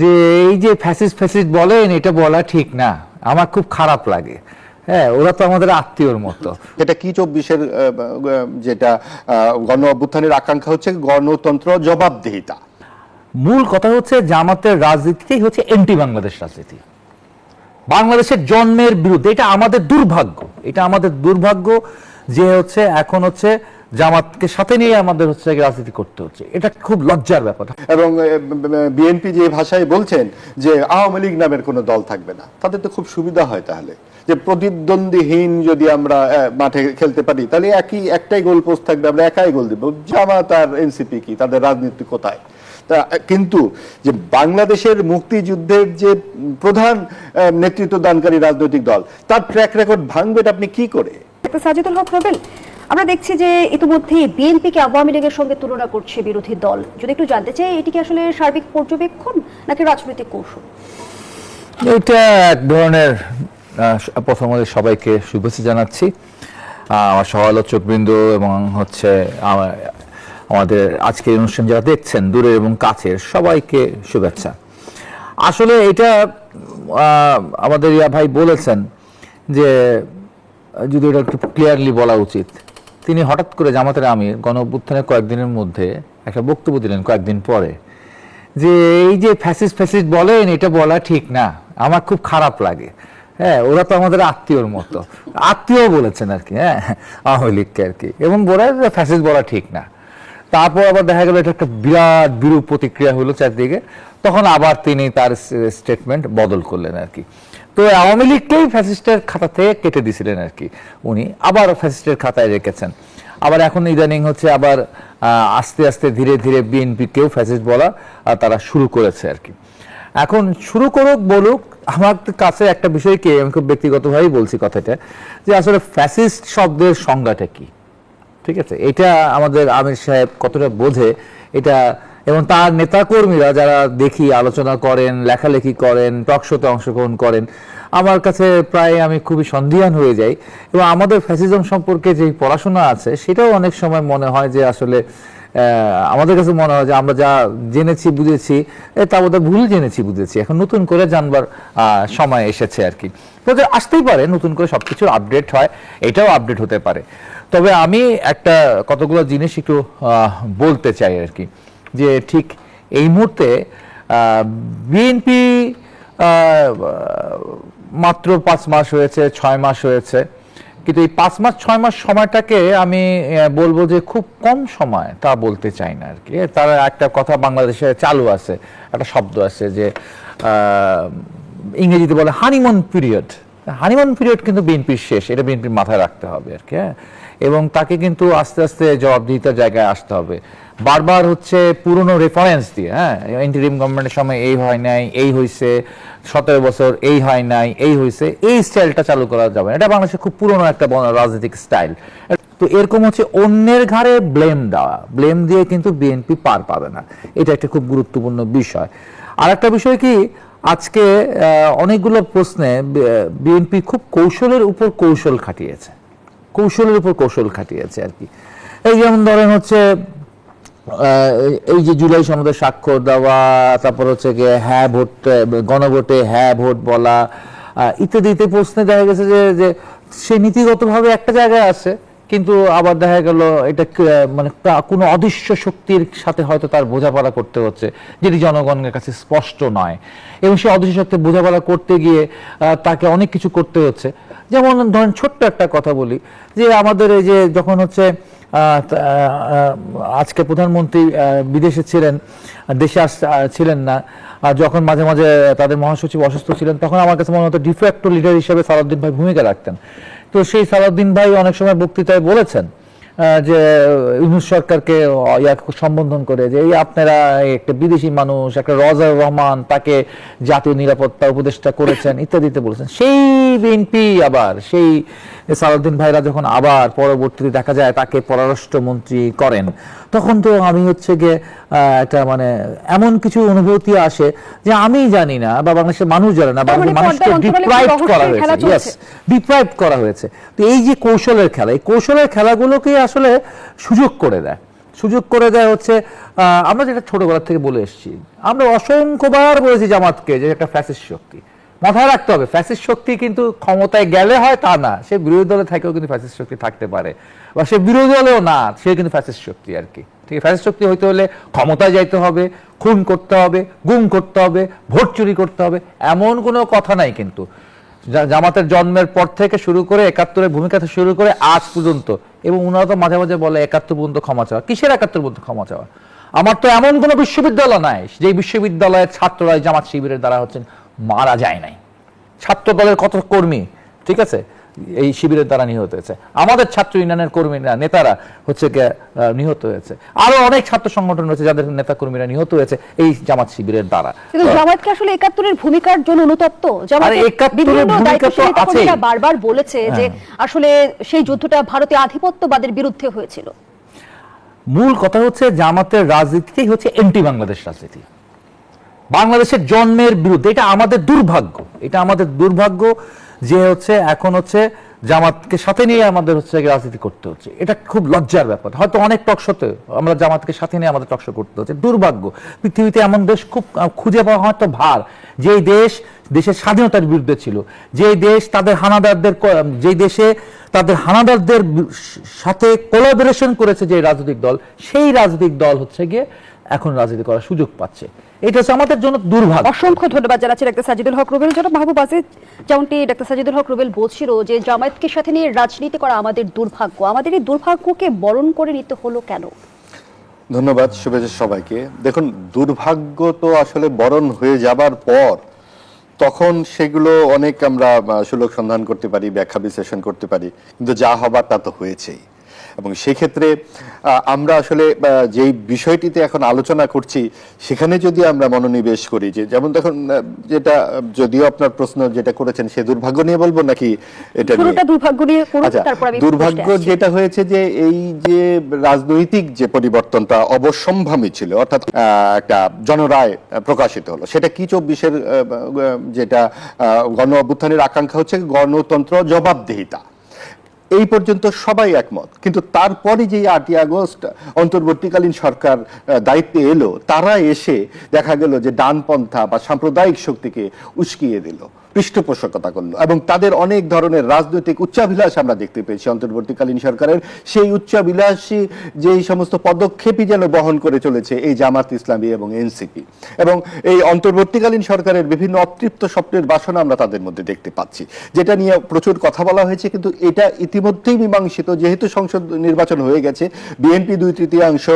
যে এই যে ফ্যাসিস্ট ফ্যাসিস্ট বলেন, এটা বলা ঠিক না, আমার খুব খারাপ লাগে। হ্যাঁ, ওরা তো আমাদের আত্মীয়র মতো। এটা কি 24-এর যেটা গণ অভ্যুত্থানের আকাঙ্ক্ষা হচ্ছে গণতন্ত্র, জবাবদিহিতা। মূল কথা হচ্ছে জামাতের রাজনীতিটাই হচ্ছে এন্টি বাংলাদেশ রাজনীতি, বাংলাদেশের জন্মের বিরুদ্ধে। এটা আমাদের দুর্ভাগ্য, এটা আমাদের দুর্ভাগ্য যে হচ্ছে এখন হচ্ছে জামাতকে সাথে নিয়ে আমাদের হচ্ছে রাজনীতি করতে হচ্ছে। এটা খুব লজ্জার ব্যাপার। এবং বিএনপি যে ভাষায় বলছেন যে আওয়ামী লীগ নামের কোনো দল থাকবে না, তাদের তো খুব সুবিধা হয় তাহলে, যে প্রতিদ্বন্দ্বীহীন যদি আমরা মাঠে খেলতে পারি তাহলে একটাই গোল পোস্ট থাকবে, আমরা একাই গোল দিব। জামাত আর এনসিপি কি, তাদের রাজনীতি কোথায়? কিন্তু যে বাংলাদেশের মুক্তিযুদ্ধের যে প্রধান নেতৃত্ব দানকারী রাজনৈতিক দল, তার ট্র্যাক রেকর্ড ভাঙবেন আপনি কি করে? সাজিদুল হক রুবেল, আমরা দেখছি যে ইতিমধ্যে বিএনপিকে আওয়ামী লীগের সঙ্গে তুলনা করছে বিরোধী দল। যদি একটু জানতে চাই, এটি কি আসলে সার্বিক পর্যবেক্ষণ নাকি রাজনৈতিক কৌশল? এটা এক ধরনের, প্রথমত সবাইকে শুভেচ্ছা জানাচ্ছি, আমার সমালোচকবৃন্দ এবং হচ্ছে আমাদের আজকের অনুষ্ঠান যারা দেখছেন দূরের এবং কাছের, সবাইকে শুভেচ্ছা। আসলে এটা আমাদের ইয়া ভাই বলেছেন যে, যদি এটা একটু ক্লিয়ারলি বলা উচিত, তিনি হঠাৎ করে জামাতের আমির গণ অভ্যুত্থানের কয়েকদিনের মধ্যে একটা বক্তব্য দিলেন কয়েকদিন পরে, যে এই যে ফ্যাসিস্ট ফ্যাসিস্ট বলেন, এটা বলা ঠিক না, আমার খুব খারাপ লাগে। হ্যাঁ, ওরা তো আমাদের আত্মীয়র মতো, আত্মীয় বলেছেন আর কি, হ্যাঁ, আওয়ামী লীগকে আর কি, এবং বলে ফ্যাসিস্ট বলা ঠিক না। তারপর আবার দেখা গেল এটা একটা বিরাট বিরূপ প্রতিক্রিয়া হলো চারদিকে, তখন আবার তিনি তার স্টেটমেন্ট বদল করলেন আর কি। তো আওয়ামী লীগকেই ফ্যাসিস্টের খাতা থেকে কেটে দিয়েছিলেন আর কি, উনি আবার ফ্যাসিস্টের খাতায় রেখেছেন। আবার এখন ইদানিং হচ্ছে আবার আস্তে আস্তে ধীরে ধীরে বিএনপিকেও ফ্যাসিস্ট বলা তারা শুরু করেছে আর কি। এখন শুরু করুক, বলুক। আমার কাছে একটা বিষয় কি, আমি খুব ব্যক্তিগতভাবেই বলছি কথাটা, যে আসলে ফ্যাসিস্ট শব্দের সংজ্ঞাটা কি, ঠিক আছে, এটা আমাদের আমির সাহেব কতটা বোঝে এটা, এবং তার নেতাকর্মীরা যারা দেখি আলোচনা করেন, লেখালেখি করেন, টক শোতে অংশগ্রহণ করেন, আমার কাছে প্রায় আমি খুবই সন্দিহান হয়ে যাই। এবং আমাদের ফ্যাসিজম সম্পর্কে যে পড়াশোনা আছে সেটাও অনেক সময় মনে হয় যে আসলে আমাদের কাছে মনে হয় যে আমরা যা জেনেছি বুঝেছি তা বোধহয় ভুল জেনেছি বুঝেছি, এখন নতুন করে জানবার সময় এসেছে আর কি। আসতেই পারে নতুন করে সবকিছু আপডেট হয়, এটাও আপডেট হতে পারে। তবে আমি একটা কতগুলো জিনিস একটু বলতে চাই আর কি, যে ঠিক এই মুহূর্তে বিএনপি মাত্র 5 মাস হয়েছে, 6 মাস হয়েছে, কিন্তু এই 5 মাস 6 মাস সময়টাকে আমি বলবো যে খুব কম সময় তা বলতে চাই না আর কি। তার একটা কথা বাংলাদেশে চালু আছে, একটা শব্দ আছে যে ইংরেজিতে বলে হানিমুন পিরিয়ড। হানিমুন পিরিয়ড কিন্তু বিএনপির শেষ, এটা বিএনপির মাথায় রাখতে হবে আর কি, হ্যাঁ। এবং তাকে কিন্তু আস্তে আস্তে জবাবদিহিতার জায়গায় আসতে হবে। বারবার হচ্ছে পুরনো রেফারেন্স দিয়ে, হ্যাঁ, ইন্টারিম গভর্নমেন্টের সময় এই হয় নাই, এই হয়েছে, 17 বছর এই হয় নাই, এই হয়েছে, এই স্টাইলটা চালু করা যাবে না। এটা বাংলাদেশের খুব পুরনো একটা রাজনৈতিক স্টাইল। তো এরকম হচ্ছে অন্যের ঘাড়ে ব্লেম দেওয়া, ব্লেম দিয়ে কিন্তু বিএনপি পার পাবে না, এটা একটা খুব গুরুত্বপূর্ণ বিষয়। আর একটা বিষয় কি, আজকে অনেকগুলো প্রশ্নে বিএনপি খুব কৌশলের উপর কৌশল খাটিয়েছে, কৌশলের উপর কৌশল খাটিয়েছে আর কি। এই যেমন ধরেন হচ্ছে এই যে জুলাই সনদে স্বাক্ষর দেওয়া, তারপর হচ্ছে গিয়ে হ্যাঁ ভোট, গণভোটে হ্যাঁ ভোট বলা ইত্যাদি ইত্যাদি প্রশ্নে দেখা গেছে যে সে নীতিগতভাবে একটা জায়গায় আছে, কিন্তু আবার দেখা গেল এটা মানে কোনো অদৃশ্য শক্তির সাথে হয়তো তার বোঝাপড়া করতে হচ্ছে, যেটি জনগণের কাছে স্পষ্ট নয়, এবং সে অদৃশ্য শক্তি বোঝাপড়া করতে গিয়ে তাকে অনেক কিছু করতে হচ্ছে। যেমন ধরেন ছোট্ট একটা কথা বলি, যে আমাদের এই যে যখন হচ্ছে আজকে প্রধানমন্ত্রী বিদেশে ছিলেন, দেশে ছিলেন না, যখন মাঝে মাঝে তাদের মহাসচিব অসুস্থ ছিলেন, তখন আমার কাছে মনে হতো ডিফ্যাক্টো লিডার হিসেবে সালাউদ্দিন ভাই ভূমিকা রাখতেন। তো সেই সালাউদ্দিন ভাই অনেক সময় বক্তৃতায় বলেছেন যে ইউনূস সরকারকে সম্বোধন করে যে এই আপনারা একটা বিদেশি মানুষ, একটা রজার রহমান, তাকে জাতীয় নিরাপত্তা উপদেষ্টা করেছেন ইত্যাদিতে বলেছেন। সেই বিএনপি আবার সেই সালাউদ্দিন ভাইরা যখন আবার পরবর্তীতে দেখা যায় তাকে পররাষ্ট্রমন্ত্রী করেন, তখন তো আমি হচ্ছে গিয়ে একটা মানে এমন কিছু অনুভূতি আসে যে আমি জানি না বা বাংলাদেশের মানুষ জানে না, মানুষকে ডিপ্রাইভ করা হয়েছে, ইয়েস, ডিপ্রাইভ করা হয়েছে। তো এই যে কৌশলের খেলা, এই কৌশলের খেলাগুলোকে আসলে সুযোগ করে দেয়, সুযোগ করে দেয় হচ্ছে আমরা যেটা ছোটবেলা থেকে বলে এসেছি, আমরা অসংখ্যবার বলেছি জামাতকে যে একটা ফ্যাসিস্ট শক্তি। মাথায় রাখতে হবে, ফ্যাসিস্ট শক্তি কিন্তু ক্ষমতায় গেলে হয় তা না, সে বিরোধী দলে থেকেও কিন্তু ফ্যাসিস্ট শক্তি থাকতে পারে, বা সে বিরোধী দলেও না, সে কিন্তু ফ্যাসিস্ট শক্তি আর কি। ঠিক আছে, ফ্যাসিস্ট শক্তি হইতে হলে ক্ষমতায় যাইতে হবে, খুন করতে হবে, গুম করতে হবে, ভোট চুরি করতে হবে, এমন কোনো কথা নাই কিন্তু। জামাতের জন্মের পর থেকে শুরু করে ৭১-এর ভূমিকা থেকে শুরু করে আজ পর্যন্ত, এবং ওনারা তো মাঝে মাঝে বলে ৭১ পর্যন্ত ক্ষমা চাওয়া। কিসের ৭১ পর্যন্ত ক্ষমা চাওয়া? আমার তো এমন কোনো বিশ্ববিদ্যালয় নাই যে বিশ্ববিদ্যালয়ের ছাত্ররা জামাত শিবিরের দ্বারা হচ্ছেন মারা যায় নাই। ছাত্র দলের কত কর্মী, ঠিক আছে, এই শিবিরের দ্বারা নিহত হয়েছে। আমাদের ছাত্র ইউনিয়নের কর্মীরা, নেতারা হচ্ছে নিহত হয়েছে। আরো অনেক ছাত্র সংগঠন রয়েছে যাদের নেতা কর্মীরা নিহত হয়েছে এই জামাত শিবিরের দ্বারা। কিন্তু জামাতকে আসলে ৭১-এর ভূমিকার জন্য অনুতপ্ত? আরে ৭১-এর ভূমিকা তো আছেই। বারবার বলেছে যে আসলে সেই যুদ্ধটা ভারতীয় আধিপত্যবাদের বিরুদ্ধে হয়েছিল। মূল কথা হচ্ছে জামাতের রাজনীতিটাই হচ্ছে এন্টি বাংলাদেশ রাজনীতি, বাংলাদেশের জন্মের বিরুদ্ধে। এটা আমাদের দুর্ভাগ্য, এটা আমাদের দুর্ভাগ্য যে হচ্ছে এখন হচ্ছে জামাতকে সাথে নিয়ে আমাদের হচ্ছে রাজনীতি করতে হচ্ছে। এটা খুব লজ্জার ব্যাপার। হয়তো অনেক টকশোতে আমরা জামাতকে সাথে নিয়ে আমাদের টকশো করতে হচ্ছে, দুর্ভাগ্য। পৃথিবীতে এমন দেশ খুব খুঁজে পাওয়া হয়তো ভার, যে দেশের স্বাধীনতার বিরুদ্ধে ছিল, যে দেশ তাদের হানাদারদের, যে দেশে তাদের হানাদারদের সাথে কোলাবোরেশন করেছে যে রাজনৈতিক দল, সেই রাজনৈতিক দল হচ্ছে গিয়ে এখন রাজনীতি করার সুযোগ পাচ্ছে। এটা হচ্ছে আমাদের জন্য দুর্ভাগ্য। অসংখ্য ধন্যবাদ জানাচ্ছি ডাক্তার সাজিদুল হক রুবেল। জনাব মাহবুব আজিজ, যেমনটি ডাক্তার সাজিদুল হক রুবেল বলছিল যে জামায়াতকে সাথে নিয়ে রাজনীতি করা আমাদের দুর্ভাগ্য, আমাদের এই দুর্ভাগ্যকে বরণ করে নিতে হলো কেন? ধন্যবাদ, শুভেচ্ছা সবাইকে। দেখুন, দুর্ভাগ্য তো আসলে বরণ হয়ে যাবার পর তখন সেগুলো অনেক আমরা সুযোগ সন্ধান করতে পারি, ব্যাখ্যা বিশ্লেষণ করতে পারি, কিন্তু যা হবার তা তো হয়েছেই। এবং সেক্ষেত্রে আমরা আসলে যেই বিষয়টিতে এখন আলোচনা করছি সেখানে যদি আমরা মনোনিবেশ করি, যে যেমন দেখুন, যেটা যদিও আপনার প্রশ্ন যেটা করেছেন সে দুর্ভাগ্য নিয়ে বলবো নাকি এটা নিয়ে? দুর্ভাগ্য নিয়ে করুন, তারপর আমি দুর্ভাগ্য যেটা হয়েছে যে এই যে রাজনৈতিক যে পরিবর্তনটা অবশ্যম্ভাবী ছিল, অর্থাৎ একটা জনরায় প্রকাশিত হলো, সেটা কি ২৪-এর যেটা গণ অভ্যুত্থানের আকাঙ্ক্ষা হচ্ছে গণতন্ত্র, জবাবদিহিতা, এই পর্যন্ত সবাই একমত। কিন্তু তারপরে যে ৮ই আগস্ট অন্তর্বর্তীকালীন সরকার দায়িত্বে এলো, তারা এসে দেখা গেল যে ডানপন্থা বা সাম্প্রদায়িক শক্তিকে উস্কিয়ে দিল, পৃষ্ঠপোষকতা করলো, এবং তাদের অনেক ধরনের রাজনৈতিক উচ্চাভিলাষ আমরা দেখতে পেয়েছি অন্তর্বর্তীকালীন সরকারের। সেই উচ্চাভিলাষী যেই সমস্ত পদক্ষেপই যেন বহন করে চলেছে এই জামাত ইসলামী এবং এনসিপি, এবং এই অন্তর্বর্তীকালীন সরকারের বিভিন্ন অতৃপ্ত স্বপ্নের বাসনা আমরা তাদের মধ্যে দেখতে পাচ্ছি, যেটা নিয়ে প্রচুর কথা বলা হয়েছে। কিন্তু এটা ইতিমধ্যেই মীমাংসিত, যেহেতু সংসদ নির্বাচন হয়ে গেছে, বিএনপি ২/৩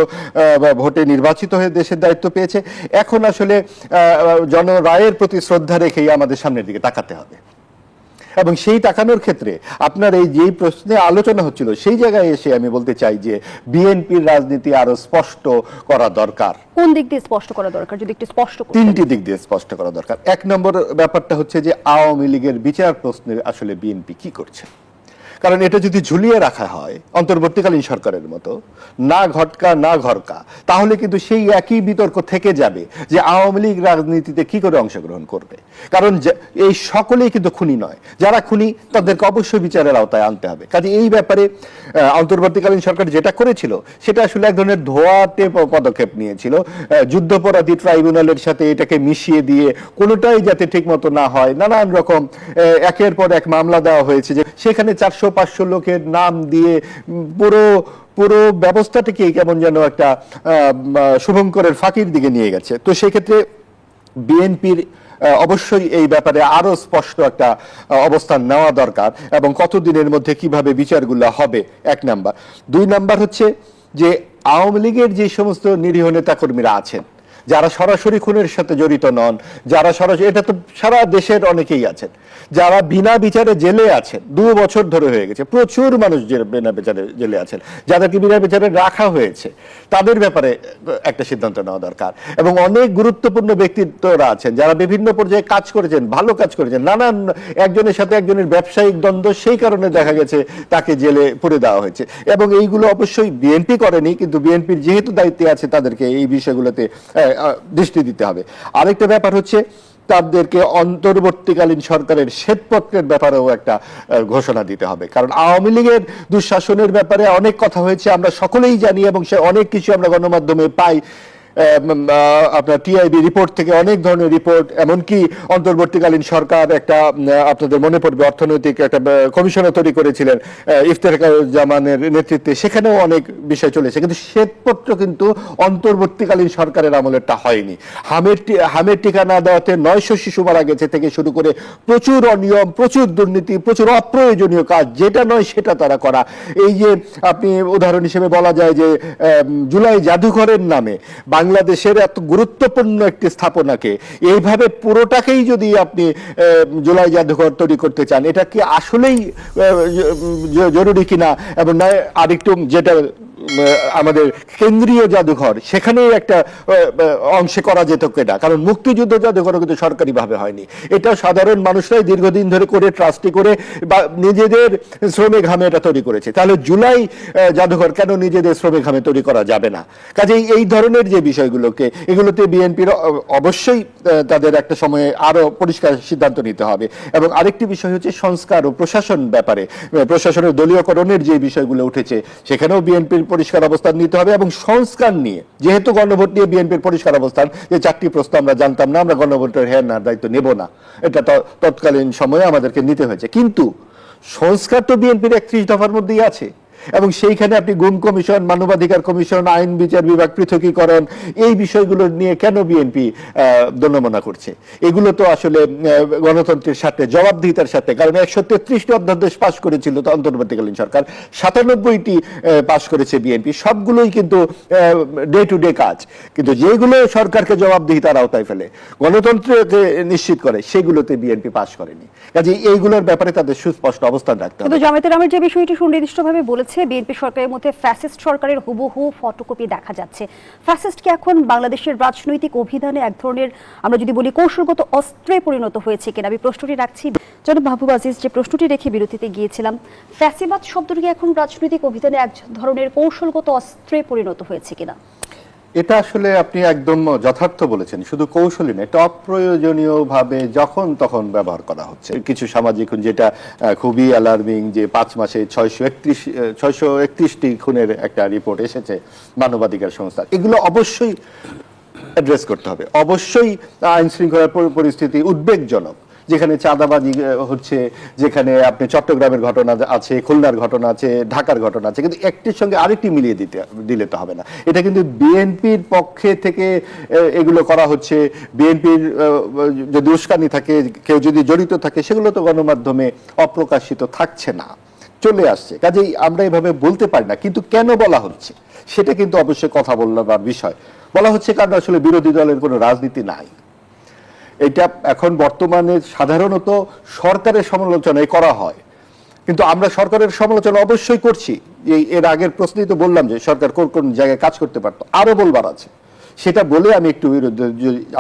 ভোটে নির্বাচিত হয়ে দেশের দায়িত্ব পেয়েছে। এখন আসলে জনরায়ের প্রতি শ্রদ্ধা রেখেই আমাদের সামনের দিকে তাকাতে হবে। এবং সেই তাকানোর ক্ষেত্রে আপনার এই যেই প্রশ্নে আলোচনা হচ্ছিল সেই জায়গায় এসে আমি বলতে চাই যে বিএনপির রাজনীতি আরো স্পষ্ট করা দরকার। কোন দিক দিয়ে স্পষ্ট করা দরকার, যদি একটু স্পষ্ট করতেন? ৩টি দিক দিয়ে স্পষ্ট করা দরকার। ১ নম্বর ব্যাপারটা হচ্ছে যে আওয়ামী লীগের বিচার প্রশ্নে আসলে বিএনপি কি করছে। কারণ এটা যদি ঝুলিয়ে রাখা হয় অন্তর্বর্তীকালীন সরকারের মতো, না ঘটকা না ঘরকা, তাহলে কিন্তু সেই একই বিতর্ক থেকে যাবে যে আওয়ামী লীগ রাজনীতিতে কি করে অংশগ্রহণ করবে। কারণ এই সকলেই কিন্তু খুনি নয়, যারা খুনি তাদেরকে অবশ্যই বিচারের আওতায় আনতে হবে। কাজে এই ব্যাপারে অন্তর্বর্তীকালীন সরকার যেটা করেছিল সেটা আসলে এক ধরনের ধোয়াতে পদক্ষেপ নিয়েছিল, যুদ্ধাপরাধী ট্রাইব্যুনালের সাথে এটাকে মিশিয়ে দিয়ে কোনোটাই যাতে ঠিক মতো না হয়, নানান রকম একের পর এক মামলা দেওয়া হয়েছে, যে সেখানে ৪০০-৫০০ লোকের নাম দিয়ে পুরো ব্যবস্থাটাকে কেমন যেন একটা শুভঙ্করের ফাঁকির দিকে নিয়ে গেছে। তো সেক্ষেত্রে বিএনপির অবশ্যই এই ব্যাপারে আরো স্পষ্ট একটা অবস্থান নেওয়া দরকার, এবং কতদিনের মধ্যে কিভাবে বিচারগুলো হবে, ১ নাম্বার। ২ নাম্বার হচ্ছে যে আওয়ামী লীগের যে সমস্ত নিরীহ নেতাকর্মীরা আছেন, যারা সরাসরি খুনের সাথে জড়িত নন, যারা সরাসরি, এটা তো সারা দেশের অনেকেই আছেন, যারা বিনা বিচারে জেলে আছেন, ২ বছর ধরে হয়ে গেছে, প্রচুর মানুষ বিনা বিচারে জেলে আছেন, যাদেরকে বিনা বিচারে রাখা হয়েছে, তাদের ব্যাপারে একটা সিদ্ধান্ত নেওয়া দরকার। এবং অনেক গুরুত্বপূর্ণ ব্যক্তিত্বরা আছেন যারা বিভিন্ন পর্যায়ে কাজ করেছেন, ভালো কাজ করেছেন, নানান একজনের সাথে একজনের ব্যবসায়িক দ্বন্দ্ব, সেই কারণে দেখা গেছে তাকে জেলে পুরে দেওয়া হয়েছে। এবং এইগুলো অবশ্যই বিএনপি করেনি, কিন্তু বিএনপির যেহেতু দায়িত্বে আছে তাদেরকে এই বিষয়গুলোতে দৃষ্টি দিতে হবে। আরেকটা ব্যাপার হচ্ছে তাদেরকে অন্তর্বর্তীকালীন সরকারের শ্বেতপত্রের ব্যাপারেও একটা ঘোষণা দিতে হবে। কারণ আওয়ামী লীগের দুঃশাসনের ব্যাপারে অনেক কথা হয়েছে, আমরা সকলেই জানি, এবং সে অনেক কিছু আমরা গণমাধ্যমে পাই। আপনার টিআইবি রিপোর্ট থেকে অনেক ধরনের রিপোর্ট, এমনকি অন্তর্বর্তীকালীন সরকার একটা আপনাদের মনে পড়বে অর্থনৈতিক একটা কমিশনও তৈরি করেছিলেন ইফতেখারুজ্জামানের নেতৃত্বে, সেখানেও অনেক বিষয় চলেছে। কিন্তু শ্বেতপত্র কিন্তু অন্তর্বর্তীকালীন সরকারের আমলেরটা হয়নি। হামের টিকা না দেওয়াতে 900 শিশু মারা গেছে থেকে শুরু করে প্রচুর অনিয়ম, প্রচুর দুর্নীতি, প্রচুর অপ্রয়োজনীয় কাজ, যেটা নয় সেটা তারা করা। এই যে আপনি উদাহরণ হিসেবে বলা যায় যে জুলাই জাদুঘরের নামে বাংলাদেশের এত গুরুত্বপূর্ণ একটি স্থাপনাকে এইভাবে পুরোটাকেই যদি আপনি জুলাই জাদুঘর তৈরি করতে চান, এটা কি আসলেই জরুরি কিনা? এবং নয় আরেকটু যেটা আমাদের কেন্দ্রীয় জাদুঘর, সেখানেই একটা অংশে করা যেত কিনা, কারণ মুক্তিযুদ্ধ জাদুঘরও কিন্তু সরকারিভাবে হয়নি। এটা সাধারণ মানুষরাই দীর্ঘদিন ধরে করে ট্রাস্টি করে বা নিজেদের শ্রমে ঘামে এটা তৈরি করেছে। তাহলে জুলাই জাদুঘর কেন নিজেদের শ্রমে ঘামে তৈরি করা যাবে না? কাজেই এই ধরনের যে বিষয়গুলোকে, এগুলোতে বিএনপির অবশ্যই তাদের একটা সময়ে আরো পরিষ্কার সিদ্ধান্ত নিতে হবে। এবং আরেকটি বিষয় হচ্ছে সংস্কার ও প্রশাসন ব্যাপারে, প্রশাসনের দলীয়করণের যে বিষয়গুলো উঠেছে, সেখানেও বিএনপির পরিষ্কার অবস্থান নিতে হবে। এবং সংস্কার নিয়ে, যেহেতু গণভোট নিয়ে বিএনপির পরিষ্কার অবস্থান, যে 4টি প্রশ্ন আমরা জানতাম না, আমরা গণভোটের হ্যাঁ না দায়িত্ব নেব না, এটা তৎকালীন সময়ে আমাদেরকে নিতে হয়েছে। কিন্তু সংস্কার তো বিএনপির 31 দফার মধ্যেই আছে, এবং সেইখানে আপনি গুম কমিশন, মানবাধিকার কমিশন, আইন বিচার বিভাগ পৃথকীকরণ, এই বিষয়গুলো নিয়ে কেন বিএনপি দণ্ডমনা করছে? এগুলো তো আসলে গণতন্ত্রের সাথে, জবাবদিহিতার সাথে, কারণ 133টি অধ্যাদেশ পাশ করেছিল তো অন্তর্বর্তীকালীন সরকার, 97টি পাশ করেছে বিএনপি, সবগুলোই কিন্তু ডে টু ডে কাজ। কিন্তু যেগুলো সরকারকে জবাবদিহিতার আওতায় ফেলে, গণতন্ত্রকে নিশ্চিত করে, সেগুলোতে বিএনপি পাশ করেনি। কাজে এইগুলোর ব্যাপারে তাদের সুস্পষ্ট অবস্থান রাখতে হবে। কিন্তু জামায়াতের আমির যে বিষয়টি সুনির্দিষ্টভাবে বলেছে, বিএনপি সরকারের মধ্যে ফ্যাসিস্ট সরকারের হুবহু ফটোকপি দেখা যাচ্ছে। ফ্যাসিস্ট কি এখন বাংলাদেশের রাজনৈতিক অভিধানে এক ধরনের, আমরা যদি বলি, কৌশলগত অস্ত্রে পরিণত হয়েছে কিনা? আমি প্রশ্নটি রাখছি জনাব মাহবুব আজিজ, যে প্রশ্নটি রেখে বিরতিতে গিয়েছিলাম। ফ্যাসিবাদ শব্দটি কি এখন রাজনৈতিক অভিধানে এক ধরনের কৌশলগত অস্ত্রে পরিণত হয়েছে কিনা? এটা আসলে আপনি একদম যথার্থ বলেছেন। শুধু কৌশলী না, এটা অপ্রয়োজনীয় ভাবে যখন তখন ব্যবহার করা হচ্ছে। কিছু সামাজিক, যেটা খুবই অ্যালার্মিং, যে 5 মাসে 631টি খুনের একটা রিপোর্ট এসেছে মানবাধিকার সংস্থা। এগুলো অবশ্যই অ্যাড্রেস করতে হবে। অবশ্যই আইন শৃঙ্খলার পরিস্থিতি উদ্বেগজনক, যেখানে চাঁদাবাজি হচ্ছে, যেখানে আপনি চট্টগ্রামের ঘটনা আছে, খুলনার ঘটনা আছে, ঢাকার ঘটনা আছে, কিন্তু একটির সঙ্গে আরেকটি মিলিয়ে দিলে তো হবে না। এটা কিন্তু বিএনপির পক্ষে থেকে এগুলো করা হচ্ছে। বিএনপির যদি উস্কানি থাকে, কেউ যদি জড়িত থাকে, সেগুলো তো গণমাধ্যমে অপ্রকাশিত থাকছে না, চলে আসছে। কাজেই আমরা এভাবে বলতে পারি না। কিন্তু কেন বলা হচ্ছে সেটা কিন্তু অবশ্যই কথা বলবার বিষয়। বলা হচ্ছে কারণ আসলে বিরোধী দলের কোনো রাজনীতি নাই। এটা এখন বর্তমানে সাধারণত সরকারের সমালোচনায় করা হয়, কিন্তু আমরা সরকারের সমালোচনা অবশ্যই করছি। এর আগের প্রশ্নেই তো বললাম যে সরকার কোন কোন জায়গায় কাজ করতে পারতো, আরো বলবার আছে। সেটা বলে আমি একটু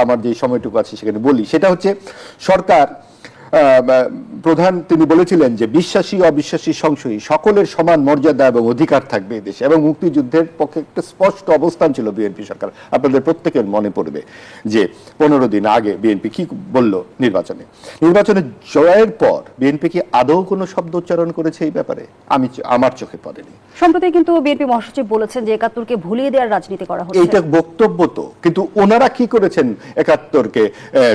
আমার যে সময়টুকু আছে সেখানে বলি। সেটা হচ্ছে সরকার প্রধান তিনি বলেছিলেন যে বিশ্বাসী অবিশ্বাসী সংশয়ী সকলের সমান মর্যাদা এবং অধিকার থাকবে এই দেশে, এবং মুক্তিযুদ্ধের পক্ষে একটা স্পষ্ট অবস্থান ছিল বিএনপি সরকার। আপনাদের প্রত্যেকের মনে পড়বে যে 15 দিন আগে বিএনপি কি বলল নির্বাচনে জয়ের পর বিএনপি কি আদৌ কোনো শব্দ উচ্চারণ করেছে এই ব্যাপারে? আমার চোখে পড়েনি। সম্প্রতি কিন্তু বিএনপি মহাসচিব বলেছেন যে 71কে ভুলিয়ে দেওয়ার রাজনীতি করা হচ্ছে। এইটা বক্তব্য তো, কিন্তু ওনারা কি করেছেন 71কে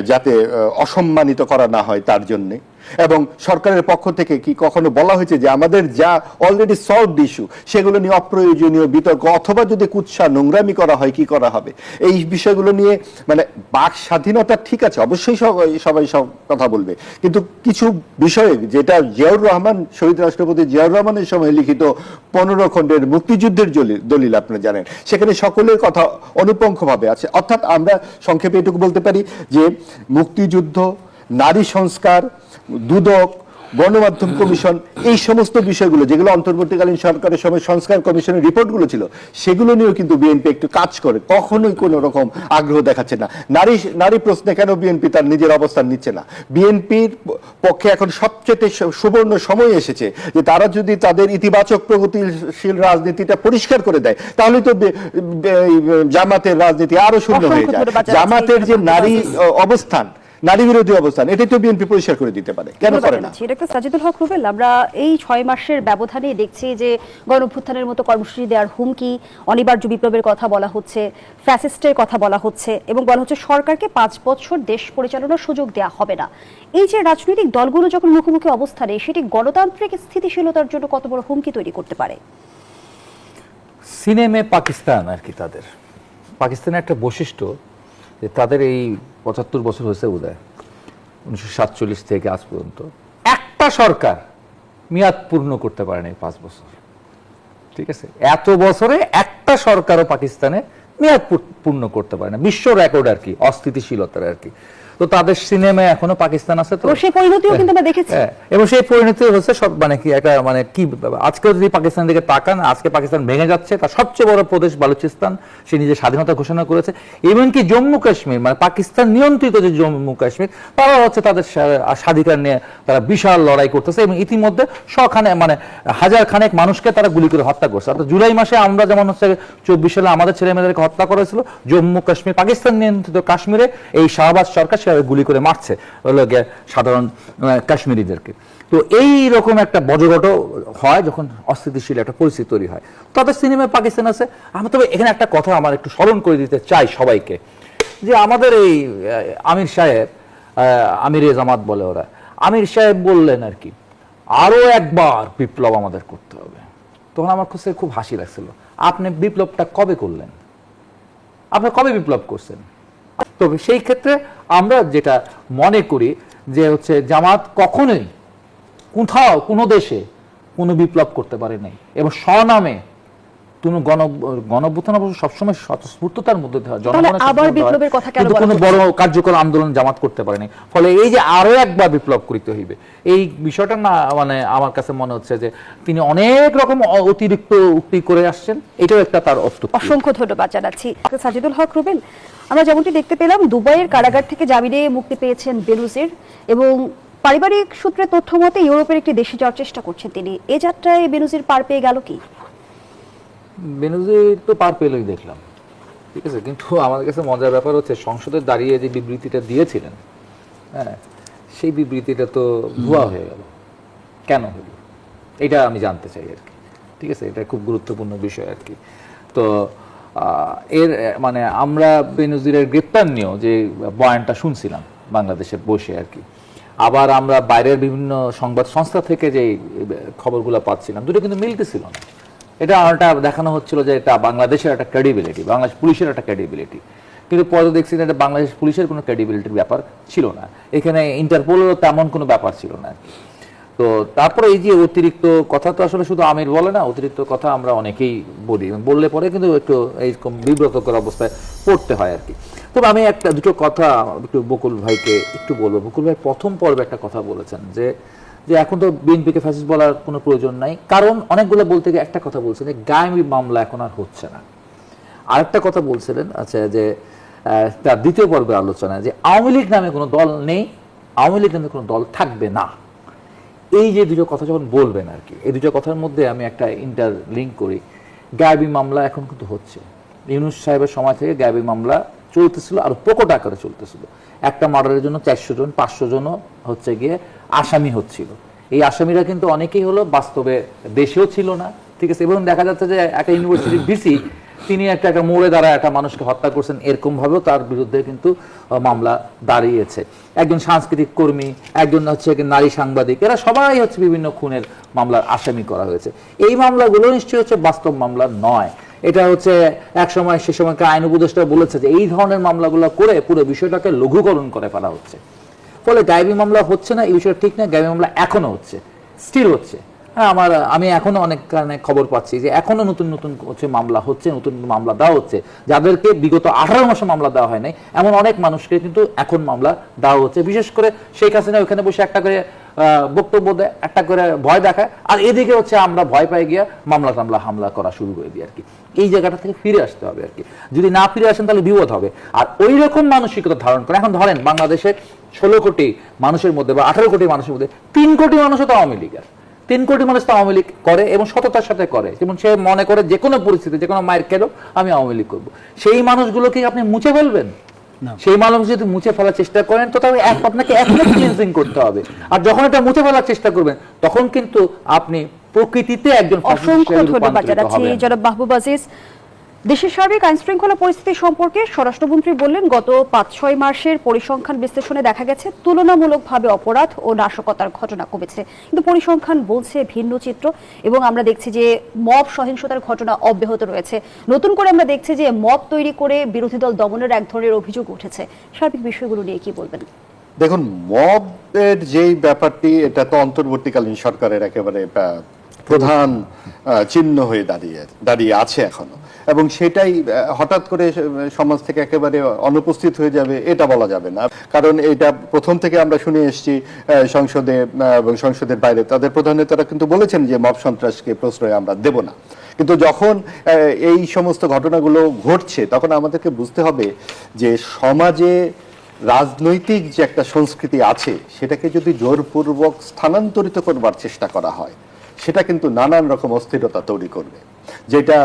যাতে অসম্মানিত করা না হয় তার জন্য? এবং সরকারের পক্ষ থেকে কি কখনো বলা হয়েছে যে আমাদের যা অলরেডি সলভড ইস্যু সেগুলো নিয়ে অপ্রয়োজনীয় বিতর্ক অথবা যদি কুৎসা নোংরামি করা হয় কি করা হবে? এই বিষয়গুলো নিয়ে মানে বাক স্বাধীনতা ঠিক আছে, অবশ্যই সবাই সব কথা বলবে, কিন্তু কিছু বিষয়ে, যেটা জিয়াউর রহমান, শহীদ রাষ্ট্রপতি জিয়াউর রহমানের সময় লিখিত 15 খণ্ডের মুক্তিযুদ্ধের দলিল আপনারা জানেন, সেখানে সকলের কথা অনুপঙ্খভাবে আছে। অর্থাৎ আমরা সংক্ষেপে এটুকু বলতে পারি যে মুক্তিযুদ্ধ, নারী সংস্কার, দুদক, গণমাধ্যম কমিশন, এই সমস্ত বিষয়গুলো যেগুলো অন্তর্বর্তীকালীন সরকারের সময় সংস্কার কমিশনের রিপোর্টগুলো ছিল, সেগুলো নিয়েও কিন্তু বিএনপি একটু কাজ করে, কখনোই কোনো রকম আগ্রহ দেখাচ্ছে না। নারী প্রশ্নে কেন বিএনপি তার নিজের অবস্থান নিচ্ছে না? বিএনপির পক্ষে এখন সবচেয়ে সুবর্ণ সময় এসেছে যে তারা যদি তাদের ইতিবাচক প্রগতিশীল রাজনীতিটা পরিষ্কার করে দেয়, তাহলে তো জামাতের রাজনীতি আরো শূন্য হয়ে যায়। জামাতের যে নারী অবস্থান, নারী বিরোধী অবস্থান, এটাই তো বিএনপি পরিষ্কার করে দিতে পারে, কেন করে না? ডক্টর সাজিদুল হক রুবেল, আমরা এই 6 মাসের ব্যবধানে দেখছি যে গণঅভ্যুত্থানের মতো কর্মসূচি দেওয়ার হুমকি, অনিবার্য বিপ্লবের কথা বলা হচ্ছে, ফ্যাসিস্টের কথা বলা হচ্ছে এবং বলা হচ্ছে সরকারকে 5 বছর দেশ পরিচালনার সুযোগ দেওয়া হবে না। এই যে রাজনৈতিক দলগুলো যখন মুখোমুখি অবস্থানে, সেটি গণতান্ত্রিক স্থিতিশীলতার জন্য কত বড় হুমকি তৈরি করতে পারে? সিনেমে পাকিস্তান আর কি, তাদের পাকিস্তানের একটা বৈশিষ্ট্য যে তাদের এই 75 বছর হয়েছে বোধহয় 1947 থেকে আজ পর্যন্ত একটা সরকার মেয়াদ পূর্ণ করতে পারেনি 5 বছর। ঠিক আছে, এত বছরে একটা সরকারও পাকিস্তানে মেয়াদ পূর্ণ করতে পারে না, বিশ্ব রেকর্ড আর কি অস্থিতিশীলতার আর কি। তো তাদের সিনেমায় এখনো পাকিস্তান আছে, তো সেই পরিণতিও কিন্তু আমরা দেখেছি। এবং সেই পরিণতি হচ্ছে সব মানে কি একটা মানে কি, আজকে যদি পাকিস্তান দিকে তাকান, আজকে পাকিস্তান ভেঙে যাচ্ছে, তার সবচেয়ে বড় প্রদেশ বালুচিস্তান, সে নিজের স্বাধীনতা ঘোষণা করেছে। এমনকি জম্মু কাশ্মীর মানে পাকিস্তান নিয়ন্ত্রিত যে জম্মু কাশ্মীর, তারা হচ্ছে তাদের স্বাধিকার নিয়ে তারা বিশাল লড়াই করতেছে এবং ইতিমধ্যে মানে হাজার খানেক মানুষকে তারা গুলি করে হত্যা করছে। অর্থাৎ জুলাই মাসে আমরা যেমন হচ্ছে 24 সালে আমাদের ছেলে মেয়েদেরকে হত্যা করেছিল, জম্মু কাশ্মীর পাকিস্তান নিয়ন্ত্রিত কাশ্মীরে এই শাহবাজ সরকার গুলি করে মারছে সাধারণ কাশ্মীরিদেরকে। তো এই রকম একটা বজ্রঘট হয় যখন অস্থিতিশীল একটা পরিস্থিতি তৈরি হয়, তাদের সিনেমায় পাকিস্তান আছে। আমি তবে এখানে একটা কথা আমার একটু স্মরণ করে দিতে চাই সবাইকে, যে আমাদের এই আমির সাহেব, আমির জামাত বলে ওরা, আমির সাহেব বললেন আর কি আরো একবার বিপ্লব আমাদের করতে হবে। তখন আমার খুব হাসি লাগছিল, আপনি বিপ্লবটা কবে করলেন? আপনি কবে বিপ্লব করছেন? তবে সেই ক্ষেত্রে আমরা যেটা মনে করি যে হচ্ছে জামাত কখনোই কোথাও কোনো দেশে কোনো বিপ্লব করতে পারে নাই এবং স্বনামে কোনো গণঅভ্যুত্থান অবশ্য সবসময় স্বতঃস্ফূর্ততার মধ্যে কোনো বড় কার্যকর আন্দোলন জামাত করতে পারেনি। ফলে এই যে আরো একবার বিপ্লব করতে হইবে, এই বিষয়টা না মানে আমার কাছে মনে হচ্ছে যে তিনি অনেক রকম অতিরিক্ত উক্তি করে আসছেন, এটাও একটা তার অত্যুক্তি। অসংখ্য ধন্যবাদ জানাচ্ছি সাজিদুল হক রুবেল। আমরা যেমনটি দেখতে পেলাম, দুবাইয়ের কারাগার থেকে জামিনে মুক্তি পেয়েছেন বেনজির এবং পারিবারিক সূত্রে তথ্য মতে ইউরোপের একটি দেশে যাওয়ার চেষ্টা করছেন তিনি। এই যাত্রায় বেনজির পার পেয়ে গেল কি? বেনজির তো পার পেলই দেখলাম, ঠিক আছে, কিন্তু আমাদের কাছে মজার ব্যাপার হচ্ছে সংসদে দাঁড়িয়ে যে বিবৃতিটা দিয়েছিলেন, হ্যাঁ, সেই বিবৃতিটা তো ভুয়া হয়ে গেল। কেন হলো এটা আমি জানতে চাই আর কি। ঠিক আছে, এটা খুব গুরুত্বপূর্ণ বিষয় আর কি। তো এর মানে আমরা বেনজিরের গ্রেপ্তার নিয়েও যে বয়ানটা শুনছিলাম বাংলাদেশে বসে আর কি, আবার আমরা বাইরের বিভিন্ন সংবাদ সংস্থা থেকে যে খবরগুলো পাচ্ছিলাম, দুটো কিন্তু মিলতেছিল না। এটা দেখানো হচ্ছিল যে এটা বাংলাদেশের একটা ক্রেডিবিলিটি, বাংলাদেশ পুলিশের একটা ক্রেডিবিলিটি, কিন্তু পরে দেখছি যে এটা বাংলাদেশ পুলিশের কোনো ক্রেডিবিলিটির ব্যাপার ছিল না, এখানে ইন্টারপোলেরও তেমন কোনো ব্যাপার ছিল না। তো তারপরে এই যে অতিরিক্ত কথা, তো আসলে শুধু আমির বলে না, অতিরিক্ত কথা আমরা অনেকেই বলি, বললে পরে কিন্তু একটু এইরকম বিব্রতকর অবস্থায় পড়তে হয় আর কি। তবে আমি দুটো কথা একটু বকুল ভাইকে একটু বলবো। বকুল ভাই প্রথম পর্বে একটা কথা বলেছেন যে এখন তো বিএনপিকে ফ্যাসিস্ট বলার কোনো প্রয়োজন নাই, কারণ অনেকগুলো বলতে গিয়ে একটা কথা বলছেন যে গায়েবী মামলা এখন আর হচ্ছে না। আরেকটা কথা বলছিলেন আচ্ছা যে তার দ্বিতীয় পর্বের আলোচনা যে আওয়ামী লীগ নামে কোনো দল নেই, আওয়ামী লীগ নামে কোনো দল থাকবে না। এই যে দুটো কথা যখন বলবেন আর কি, এই দুটো কথার মধ্যে আমি একটা ইন্টারলিঙ্ক করি। গায়েবী মামলা এখন কিন্তু হচ্ছে, ইউনূস সাহেবের সময় থেকে গায়েবী মামলা চলতেছিল, আর প্রকট আকারে চলতেছিল। একটা মার্ডারের জন্য 400 জন 500 জনও হচ্ছে গিয়ে আসামি হচ্ছিল। এই আসামিরা কিন্তু অনেকেই হলো বাস্তবে দেশেও ছিল না, ঠিক আছে। এবং দেখা যাচ্ছে যে একটা ইউনিভার্সিটির ভিসি তিনি একটা মোড়ে দাঁড়ায় একটা মানুষকে হত্যা করছেন, এরকম ভাবেও তার বিরুদ্ধে কিন্তু মামলা দাঁড়িয়েছে। একজন সাংস্কৃতিক কর্মী, একজন হচ্ছে নারী সাংবাদিক, এরা সবাই হচ্ছে বিভিন্ন খুনের মামলার আসামি করা হয়েছে। এই মামলাগুলো নিশ্চয়ই হচ্ছে বাস্তব মামলা নয়। এটা হচ্ছে এক সময় সে সময়কার আইন উপদেষ্টা বলেছে যে এই ধরনের মামলাগুলো করে পুরো বিষয়টাকে লঘুকরণ করে ফেলা হচ্ছে। ফলে গায়েবী মামলা হচ্ছে না, এই বিষয়টা ঠিক না। গায়েবী মামলা এখনো হচ্ছে, স্টিল হচ্ছে। হ্যাঁ, আমি এখনো অনেক কারণে খবর পাচ্ছি যে এখনো নতুন নতুন হচ্ছে মামলা হচ্ছে, নতুন মামলা দেওয়া হচ্ছে। যাদেরকে বিগত 18 মাসে মামলা দেওয়া হয় নাই এমন অনেক মানুষকে কিন্তু এখন মামলা দেওয়া হচ্ছে। বিশেষ করে শেখ হাসিনা ওখানে বসে একটা করে বক্তব্য দেয়, একটা করে ভয় দেখায়, আর এদিকে হচ্ছে আমরা ভয় পাই গিয়া মামলা টামলা হামলা করা শুরু করে দিই আর কি। এই জায়গাটা থেকে ফিরে আসতে হবে আর কি। যদি না ফিরে আসেন তাহলে বিপদ হবে। আর ওই রকম মানসিকতা ধারণ করে এখন ধরেন বাংলাদেশের 16 কোটি মানুষের মধ্যে বা 18 কোটি মানুষের মধ্যে 3 কোটি মানুষও তো আওয়ামী লীগের। 3 কোটি মানুষ তো আওয়ামী লীগ করে এবং সততার সাথে করে, যেমন সে মনে করে যে কোনো পরিস্থিতি, যে কোনো মায়ের খেলেও আমি আওয়ামী লীগ করবো। সেই মানুষগুলোকে আপনি মুছে ফেলবেন? সেই মানুষ যদি মুছে ফেলার চেষ্টা করেন তো তাহলে আপনাকে এখনো ক্লিনজিং করতে হবে। আর যখন এটা মুছে ফেলার চেষ্টা করবেন তখন কিন্তু আপনি প্রকৃতিতে একজন অসংখ্য ধন্যবাদ জানাচ্ছি জনাব মাহবুব আজিজ। দেশের সার্বিক আইন শৃঙ্খলা পরিস্থিতি সম্পর্কে স্বরাষ্ট্রমন্ত্রী বললেন, গত ৫-৬ মাসের পরিসংখ্যান বিশ্লেষণে দেখা গেছে তুলনামূলকভাবে অপরাধ ও নাশকতার ঘটনা কমেছে, কিন্তু পরিসংখ্যান বলছে ভিন্ন চিত্র এবং আমরা দেখছি যে মব সহিংসতার ঘটনা অব্যাহত রয়েছে। নতুন করে আমরা দেখছি যে মব তৈরি করে বিরোধী দল দমনের এক ধরনের অভিযোগ উঠেছে। সার্বিক বিষয়গুলো নিয়ে কি বলবেন? দেখুন, মবের যেই ব্যাপারটি, এটা তো অন্তর্বর্তীকালীন সরকারের একেবারে প্রধান চিহ্ন হয়ে দাঁড়িয়ে আছে এখনো, এবং সেটাই হঠাৎ করে সমাজ থেকে একেবারে অনুপস্থিত হয়ে যাবে এটা বলা যাবে না। কারণ এটা প্রথম থেকে আমরা শুনে এসেছি সংসদে এবং সংসদের বাইরে তাদের প্রধান নেতারা কিন্তু বলেছেন যে মব সন্ত্রাসকে প্রশ্রয় আমরা দেব না। কিন্তু যখন এই সমস্ত ঘটনাগুলো ঘটছে তখন আমাদেরকে বুঝতে হবে যে সমাজে রাজনৈতিক যে একটা সংস্কৃতি আছে সেটাকে যদি জোরপূর্বক স্থানান্তরিত করবার চেষ্টা করা হয় সেটা কিন্তু নানান রকম অস্থিরতা তৈরি করবে। যেটা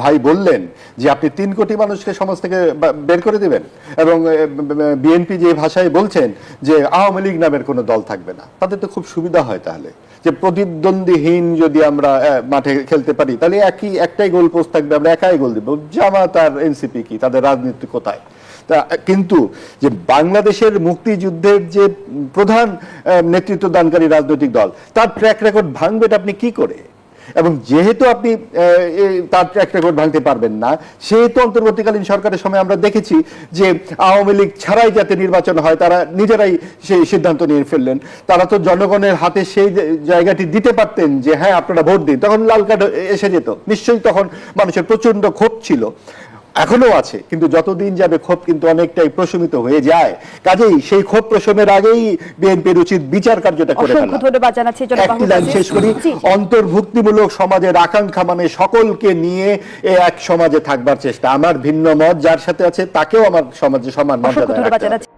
ভাই বললেন যে আপনি ৩ কোটি মানুষকে সমাজ থেকে বের করে দিবেন, এবং বিএনপি যে ভাষায় বলছেন যে আওয়ামী লীগ নামের কোনো দল থাকবে না, তাদের তো খুব সুবিধা হয় তাহলে যে প্রতিদ্বন্দ্বীহীন যদি আমরা মাঠে খেলতে পারি তাহলে একটাই গোল পোস্ট থাকবে, আমরা একাই গোল দিব। জামাত আর এনসিপি কি, তাদের রাজনীতি কোথায়? কিন্তু যে বাংলাদেশের মুক্তিযুদ্ধের যে প্রধান নেতৃত্ব দানকারী রাজনৈতিক দল, তার ট্র্যাক রেকর্ড ভাঙবেন আপনি কি করে? এবং যেহেতু আপনি তার ট্র্যাক রেকর্ড ভাঙতে পারবেন না, সেহেতু অন্তর্বর্তীকালীন সরকারের সময় আমরা দেখেছি যে আওয়ামী লীগ ছাড়াই যাতে নির্বাচন হয় তারা নিজেরাই সেই সিদ্ধান্ত নিয়ে ফেললেন। তারা তো জনগণের হাতে সেই জায়গাটি দিতে পারতেন যে হ্যাঁ আপনারা ভোট দিন, তখন লাল কার্ড এসে যেত। নিশ্চয়ই তখন মানুষের প্রচন্ড ক্ষোভ ছিল, এখনো আছে, কিন্তু যতদিন যাবে ক্ষোভ কিন্তু অনেকটাই প্রশমিত হয়ে যায়। কাজেই সেই ক্ষোভ প্রশমের আগেই বিএনপির উচিত বিচার কার্যটা করে ফেলা। ধন্যবাদ জানাচ্ছি। একটি লাইন শেষ করি, অন্তর্ভুক্তিমূলক সমাজের আকাঙ্ক্ষা মানে সকলকে নিয়ে এক সমাজে থাকবার চেষ্টা। আমার ভিন্ন মত যার সাথে আছে তাকেও আমার সমাজে সমান মর্যাদা রাখতে হবে।